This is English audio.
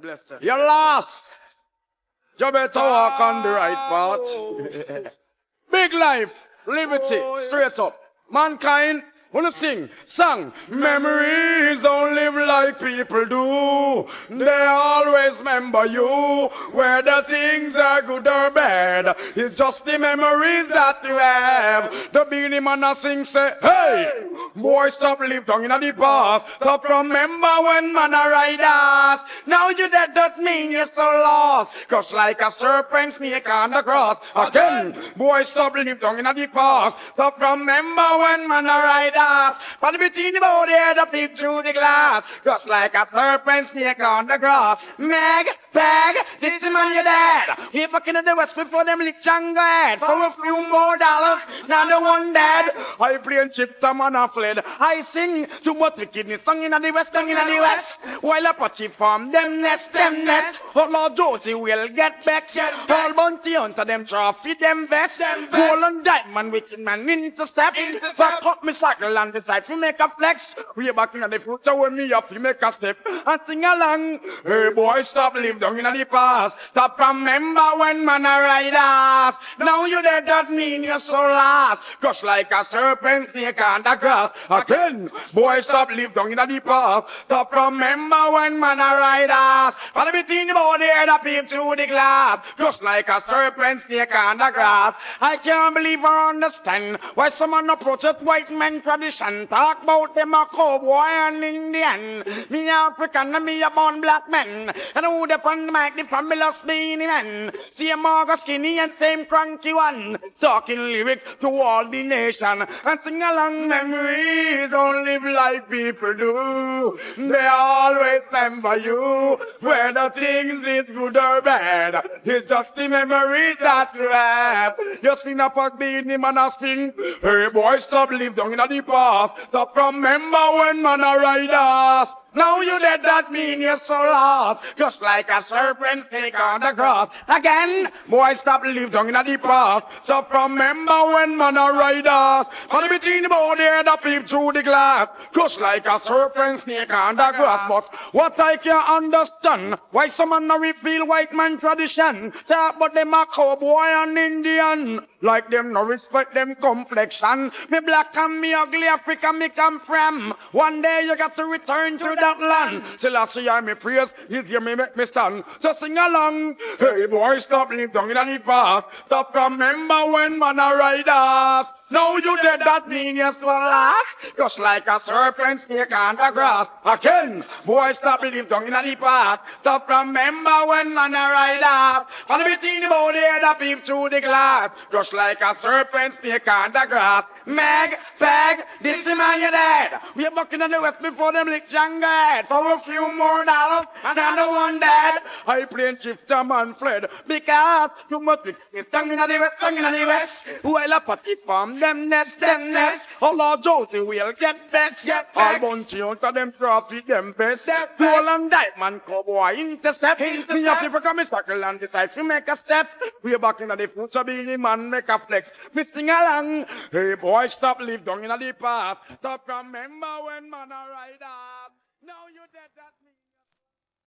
Blessed. You're lost. You better walk on the right path. Big life, liberty, straight up. Mankind, wanna sing, song. Memories don't live like people do. They always remember you. Whether things are good or bad, it's just the memories that you have. The Beenie Man a sing say, hey, boy, stop live down in the past. Stop remember when man a ride us. Now you dead don't mean you're so lost. Cause like a serpent snake on the cross. Again, boy, stop live down in the past. Stop remember when man a ride us. But between the body head up peep through the glass. Just like a serpent snake on the grass. Meg, Peg, this is man you're dead. We're fucking in the west before them lick jungle head. For a few more dollars, now the one dead. I play and chip some man a fled. I sing to what the kidney song in the west, tongue in the west. While a patchy farm, them nest. Oh Lord Josie will get back. All bounty hunter, them trophy, them vest. Gold and diamond, wicked man intercept. Back up me cycle and decide to make a flex. We back in the future when me up to make a step. And sing along. Hey boy, stop live down in the past. Stop remember when man a ride us. Now you dead, that mean you're so lost. Crush like a serpent snake on the grass. Again, boy, stop live down in the past. Stop remember when man a ride us. But between the body head up peep through the glass. Crush like a serpent snake on the grass. I can't believe or understand why someone approach it white man tradition. Talk about them a cowboy and Indian. Me African and me a born black man. And who the on the mic, the fabulous Beenie Man. See Marga skinny and same cranky one. Talking lyrics to all the nation. And sing along. Memories don't live like people do. They always remember you. Whether things is good or bad, it's just the memories that you have. You sing up a Beenie Man a sing. Hey boy, stop live down in the past. Stop remember when man a ride us. Now you dead, that mean you're so lost. Just like a serpent snake on the cross. Again, boy, stop live down in the past. Stop remember when man a ride us. Honey between the body head up peep through the glass. Just like a serpent snake on the grass. But what I can't understand, why someone now reveal white man tradition. Talk about them a cowboy and Indian. Like them no respect them complexion. Me black and me ugly Africa me come from. One day you got to return to that land. Till I see I me praise, if you me make me stand. So sing along. Hey boy, stop live down in the past. Stop remember when man a ride us. Now you dead, that mean you're so lost. Just like a serpent snake on the grass. Again, boy, stop live down in the past. Stop remember when man a ride us. And between the body head up peep through the glass. Just like a serpent snake on the grass. Meg, Peg, this is man you're dead. We're bucking in the west before them lick jungle head. For a few more dollars, and another one dead. I plane shifter man fled. Because you must be tongue in the west, tongue in the west. While a patty farm, them nest. Oh Lord Josie will get best. All bounty hunter, them trophy, them best. Gold and diamond, cowboy intercept. Me a people come in circle and decide to make a step. We're back in the future, Beenie Man make a flex. Me sing along. Hey boy, stop live down in the path. Stop remember when man a ride up. Now you dead that.